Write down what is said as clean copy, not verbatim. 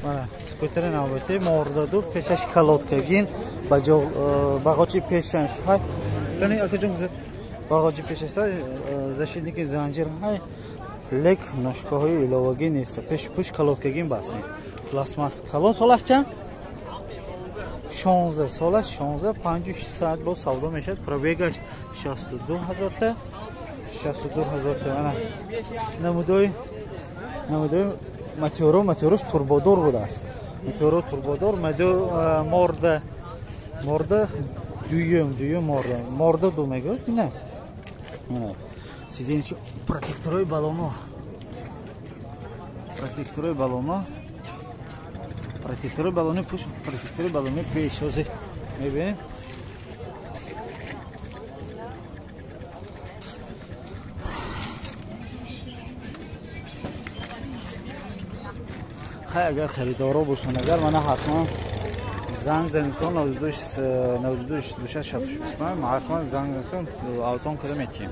Mana skuteri navbati mordadur, peshash kalotkagin, bag'ochi peshash. Hay. Qani akajon bag'ochi peshasa защитники zanjir hay. Lek noshkohi ilovagi nest. Push kalotkagin basin. Plasmas kalon solashchan? 16 solash 53 soat bo savdo meshad. Probega 62000 ta. 62000 ta. Ana namudoy Meteorosh turbodor bude است. Meteoro turbodor morda düyüm morda dumegod ne? Mana sidinchi protektory balonu. Protektory balonu push protektory balonu peshoze. Mebin اگر خریدارا باشن اگر من حتما زنگ کن 92 26 ما حتما زنگ کن آزان کنم میتیم